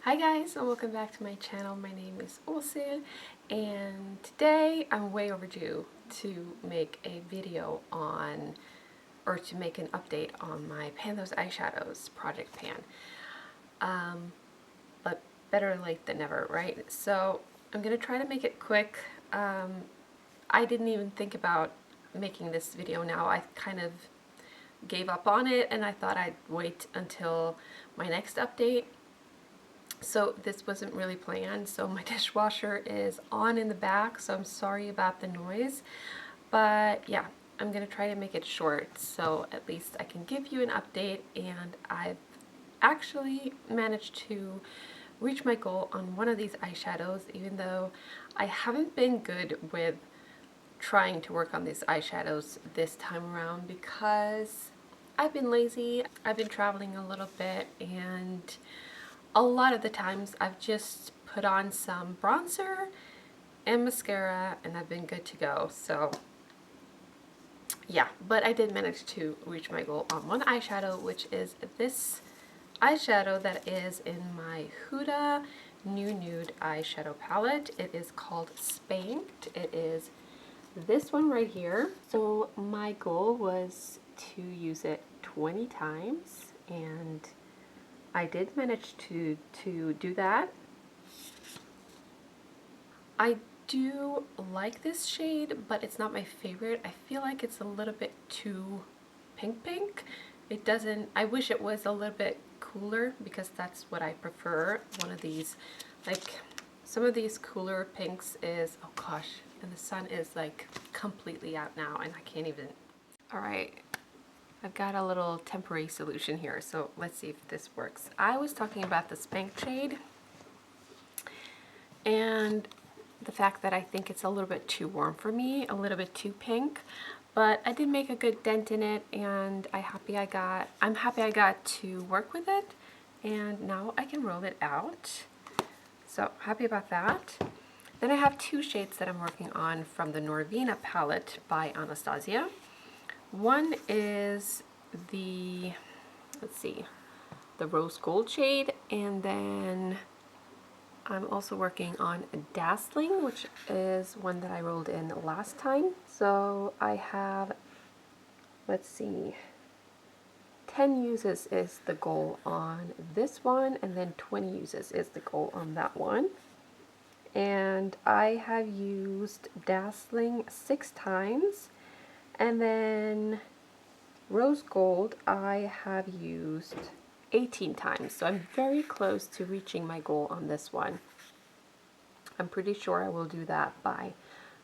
Hi guys, and welcome back to my channel. My name is Olsen, and today I'm way overdue to make a video on, or to make an update on my Pan Those Eyeshadows project pan. But better late than never, right? So I'm gonna try to make it quick. I didn't even think about making this video now. I kind of gave up on it, and I thought I'd wait until my next update. So this wasn't really planned, so my dishwasher is on in the back, so I'm sorry about the noise. But yeah, I'm gonna try to make it short so at least I can give you an update, and I've actually managed to reach my goal on one of these eyeshadows, even though I haven't been good with trying to work on these eyeshadows this time around because I've been lazy. I've been traveling a little bit, and a lot of the times I've just put on some bronzer and mascara and I've been good to go. So yeah, but I did manage to reach my goal on one eyeshadow, which is this eyeshadow that is in my Huda Nude eyeshadow palette. It is called Spanked. It is this one right here. So my goal was to use it 20 times, and I did manage to do that. I do like this shade, but it's not my favorite. I feel like it's a little bit too pink. It doesn't, I wish it was a little bit cooler because that's what I prefer. One of these, like some of these cooler pinks is, oh gosh, and the sun is like completely out now and I can't even. All right. I've got a little temporary solution here, so let's see if this works. I was talking about the Spanked shade and the fact that I think it's a little bit too warm for me, a little bit too pink, but I did make a good dent in it, and I'm happy I got to work with it, and now I can roll it out. So happy about that. Then I have two shades that I'm working on from the Norvina palette by Anastasia. One is the, let's see, the rose gold shade, and then I'm also working on Dazzling, which is one that I rolled in last time. So I have, let's see, 10 uses is the goal on this one, and then 20 uses is the goal on that one. And I have used Dazzling 6 times, and then Rose Gold I have used 18 times, so I'm very close to reaching my goal on this one. I'm pretty sure I will do that by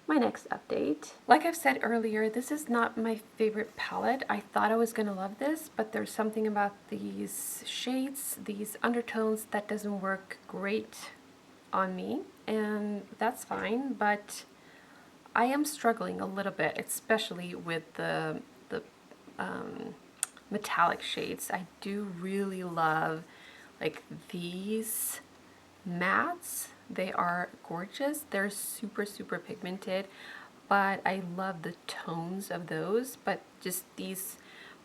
my next update. Like I've said earlier, this is not my favorite palette. I thought I was going to love this, but there's something about these shades, these undertones, that doesn't work great on me, and that's fine, but I am struggling a little bit, especially with the metallic shades. I do really love like these mattes. They are gorgeous. They're super pigmented, but I love the tones of those. But just these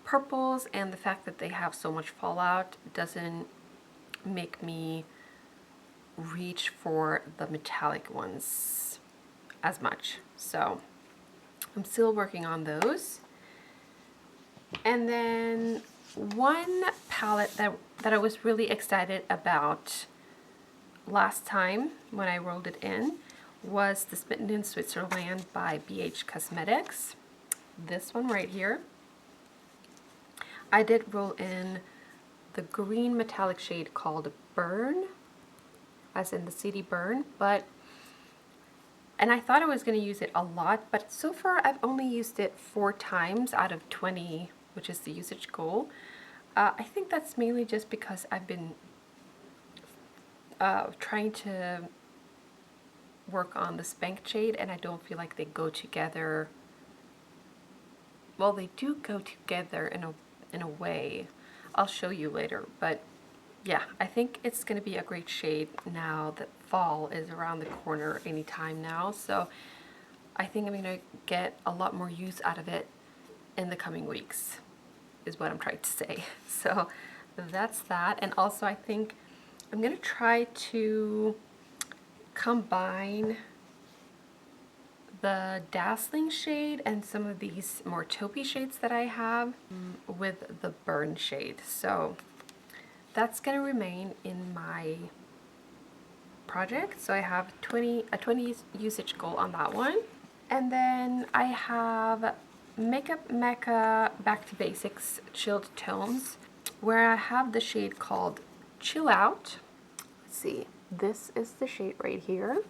purples and the fact that they have so much fallout doesn't make me reach for the metallic ones as much. So I'm still working on those. And then one palette that I was really excited about last time when I rolled it in was the Smitten in Switzerland by BH Cosmetics. This one right here. I did roll in the green metallic shade called Bern, as in the city Bern, and I thought I was going to use it a lot, but so far I've only used it 4 times out of 20, which is the usage goal. I think that's mainly just because I've been trying to work on the Spanked shade, and I don't feel like they go together. Well, they do go together in a way. I'll show you later, but yeah, I think it's going to be a great shade now that fall is around the corner anytime now. So I think I'm going to get a lot more use out of it in the coming weeks, is what I'm trying to say. So that's that. And also I think I'm gonna try to combine the dazzling shade and some of these more taupey shades that I have with the Bern shade. So that's gonna remain in my project. So I have a 20 usage goal on that one. And then I have Makeup Mekka Back to Basics Chilled Tones, where I have the shade called Chillout. Let's see, this is the shade right here.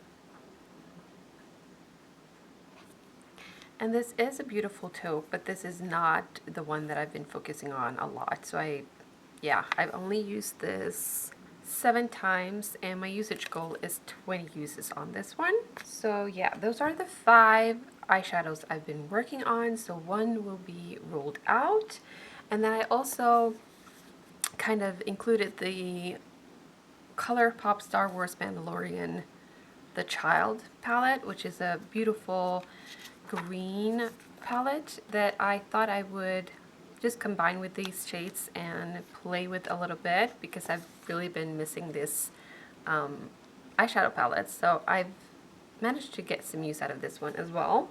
And this is a beautiful taupe, but this is not the one that I've been focusing on a lot. So I've only used this 7 times and my usage goal is 20 uses on this one. So yeah, those are the 5 eyeshadows I've been working on. So one will be rolled out. And then I also kind of included the Colourpop Star Wars Mandalorian The Child palette, which is a beautiful green palette that I thought I would just combine with these shades and play with a little bit, because I've really been missing this eyeshadow palette. So I've managed to get some use out of this one as well.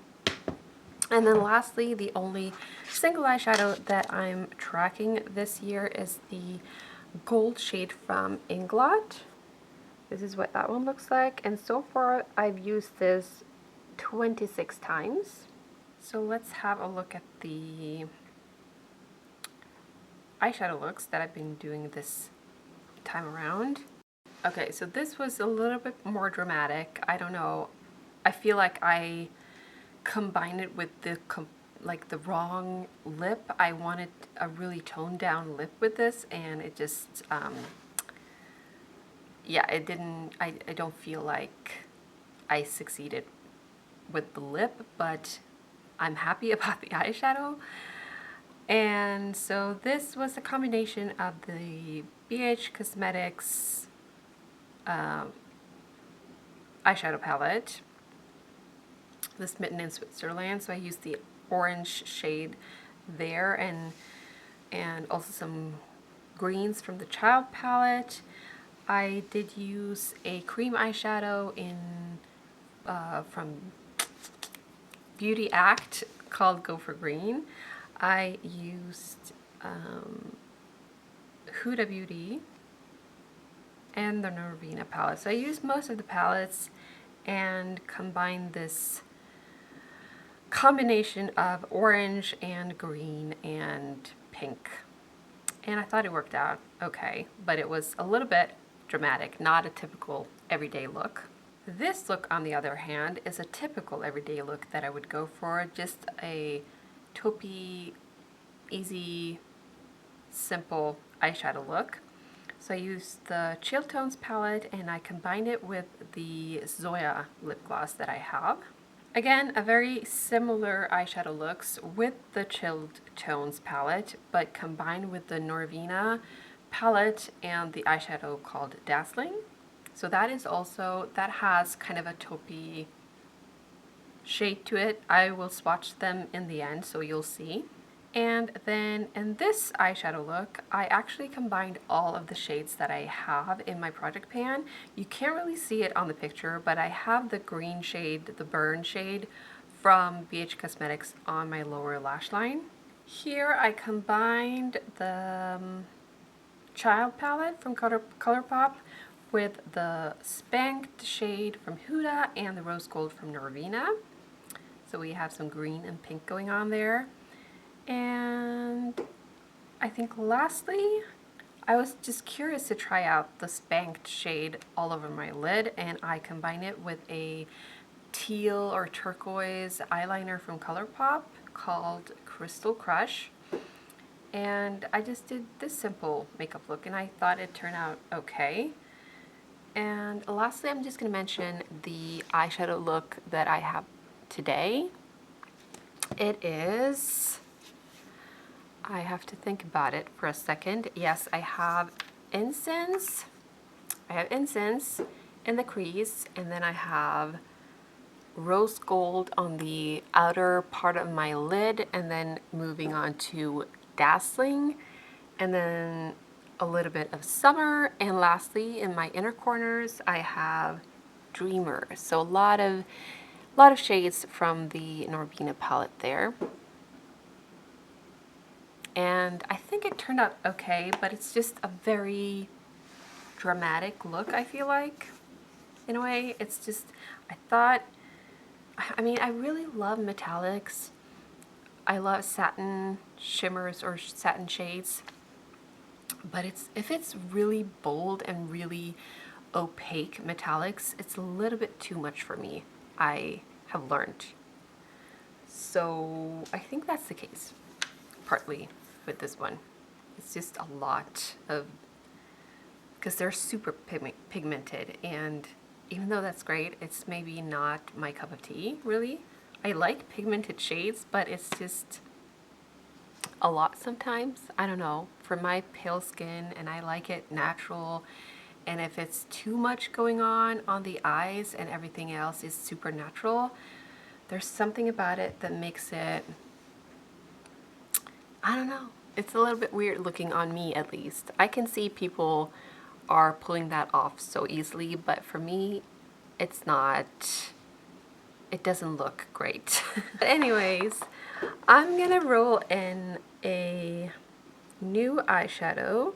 And then lastly, the only single eyeshadow that I'm tracking this year is the gold shade from Inglot. This is what that one looks like, and so far I've used this 26 times. So let's have a look at the eyeshadow looks that I've been doing this time around. Okay, so this was a little bit more dramatic. I don't know. I feel like I combined it with the wrong lip. I wanted a really toned down lip with this, and it just yeah, it didn't. I don't feel like I succeeded with the lip, but I'm happy about the eyeshadow. And so this was a combination of the BH Cosmetics eyeshadow palette, the Smitten in Switzerland. So I used the orange shade there, and also some greens from the Child palette. I did use a cream eyeshadow in from BeautyAct called Go for Green. I used Huda Beauty and the Norvina palette. So I used most of the palettes and combined this combination of orange and green and pink. And I thought it worked out okay, but it was a little bit dramatic, not a typical everyday look. This look, on the other hand, is a typical everyday look that I would go for, just a taupey, easy, simple eyeshadow look. So I used the Chill Tones palette and I combined it with the Zoya lip gloss that I have. Again, a very similar eyeshadow looks with the Chilled Tones palette, but combined with the Norvina palette and the eyeshadow called Dazzling. So that has kind of a taupey shade to it. I will swatch them in the end, so you'll see. And then in this eyeshadow look, I actually combined all of the shades that I have in my project pan. You can't really see it on the picture, but I have the green shade, the Bern shade from BH Cosmetics on my lower lash line. Here I combined the Child palette from Colourpop with the Spanked shade from Huda and the Rose Gold from Norvina. So we have some green and pink going on there. And I think lastly, I was just curious to try out the Spanked shade all over my lid, and I combined it with a teal or turquoise eyeliner from Colourpop called Crystal Crush. And I just did this simple makeup look and I thought it turned out okay. And lastly, I'm just going to mention the eyeshadow look that I have today. It is, I have to think about it for a second. Yes, I have incense. In the crease, and then I have rose gold on the outer part of my lid, and then moving on to dazzling, and then a little bit of summer, and lastly, in my inner corners, I have Dreamer. So a lot of shades from the Norvina palette there. And I think it turned out okay, but it's just a very dramatic look, I feel like. In a way, it's just, I mean, I really love metallics. I love satin shimmers or satin shades. But if it's really bold and really opaque metallics, it's a little bit too much for me, I have learned. So I think that's the case, partly with this one. It's just a lot of, because they're super pigmented, and even though that's great, it's maybe not my cup of tea, really. I like pigmented shades, but it's just a lot sometimes. I don't know, for my pale skin, and I like it natural, and if it's too much going on the eyes and everything else is super natural, there's something about it that makes it, I don't know, it's a little bit weird looking on me, at least. I can see people are pulling that off so easily, but for me, it's not, it doesn't look great. But anyways, I'm gonna roll in a new eyeshadow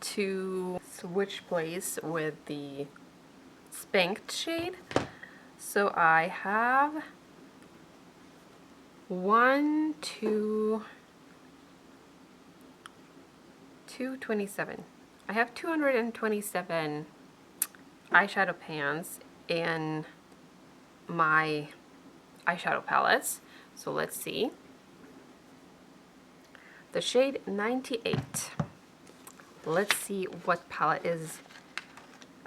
to switch place with the Spanked shade. So I have 227. I have 227 eyeshadow pans in my eyeshadow palettes. So let's see. The shade 98. Let's see what palette is.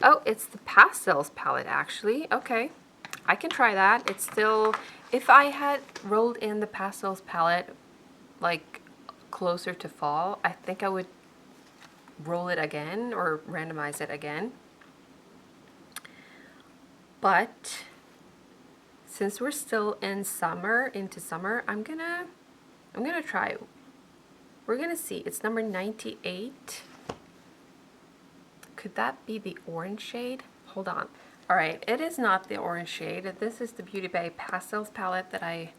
Oh, it's the Pastels palette, actually. Okay, I can try that. It's still, if I had rolled in the Pastels palette like closer to fall, I think I would roll it again or randomize it again. But since we're still in summer, into summer, I'm gonna try. We're gonna see. It's number 98. Could that be the orange shade? Hold on. All right, it is not the orange shade. This is the BeautyBay Pastels palette that I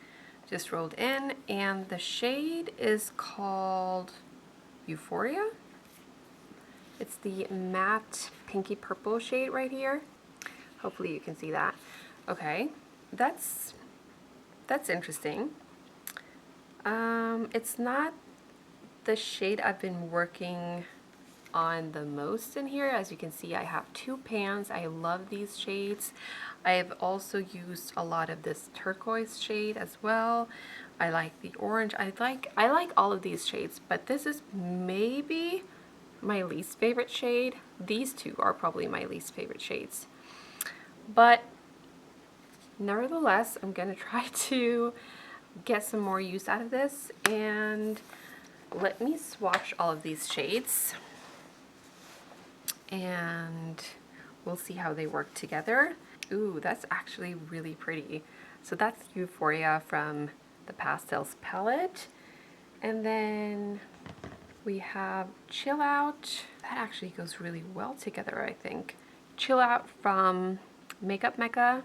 just rolled in, and the shade is called Euphoria. It's the matte pinky purple shade right here. Hopefully you can see that. Okay, that's interesting. It's not the shade I've been working on the most in here. As you can see, I have two pans. I love these shades. I have also used a lot of this turquoise shade as well. I like the orange. I like all of these shades, but this is maybe my least favorite shade. These two are probably my least favorite shades. But nevertheless, I'm gonna try to get some more use out of this, and let me swatch all of these shades and we'll see how they work together. Ooh, that's actually really pretty. So that's Euphoria from the Pastels palette. And then we have Chillout. That actually goes really well together, I think. Chillout from Mekka.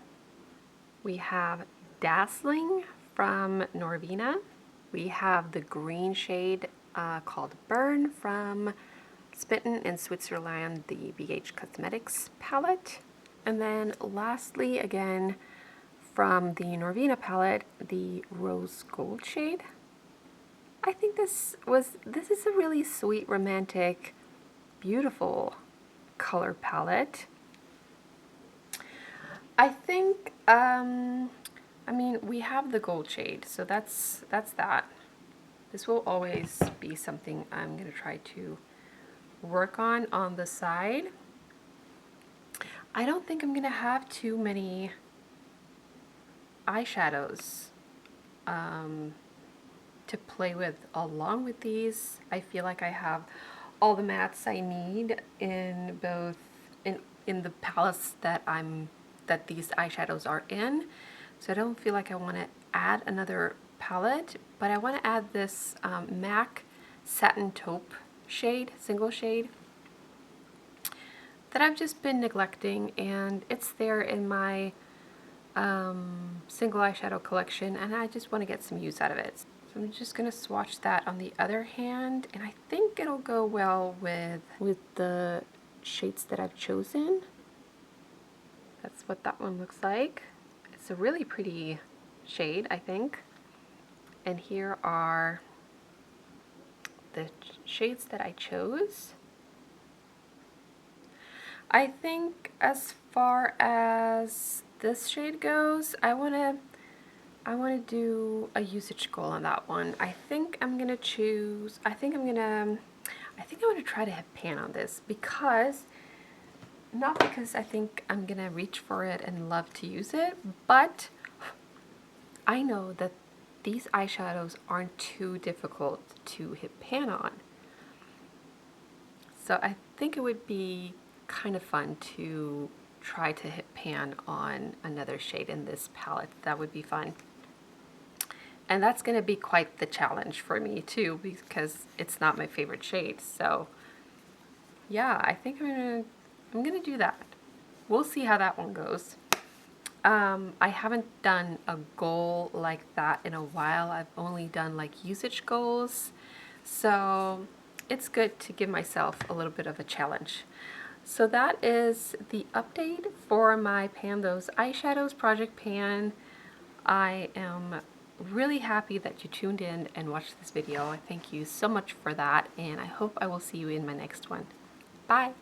We have Dazzling from Norvina. We have the green shade called Bern from Smitten in Switzerland, the BH Cosmetics palette. And then lastly, again, from the Norvina palette, the Rose Gold shade. I think this is a really sweet, romantic, beautiful color palette. I think, I mean, we have the gold shade, so that's that. This will always be something I'm gonna try to work on the side. I don't think I'm gonna have too many eyeshadows to play with along with these. I feel like I have all the mattes I need in both in the palettes that these eyeshadows are in. So I don't feel like I want to add another palette, but I want to add this MAC Satin Taupe shade, single shade. that I've just been neglecting, and it's there in my single eyeshadow collection, and I just want to get some use out of it. So I'm just going to swatch that on the other hand, and I think it'll go well with the shades that I've chosen. That's what that one looks like. It's a really pretty shade, I think. And here are the shades that I chose. I think as far as this shade goes, I want to do a usage goal on that one. I think I'm going to choose, I think I want to try to hit pan on this, because not because I think I'm going to reach for it and love to use it, but I know that these eyeshadows aren't too difficult to hit pan on. So I think it would be kind of fun to try to hit pan on another shade in this palette. That would be fun. And that's going to be quite the challenge for me too, because it's not my favorite shade. So yeah, I think I'm gonna do that. We'll see how that one goes. I haven't done a goal like that in a while. I've only done like usage goals. So it's good to give myself a little bit of a challenge. So that is the update for my Pan Those Eyeshadows project pan. I am really happy that you tuned in and watched this video. I thank you so much for that, and I hope I will see you in my next one. Bye!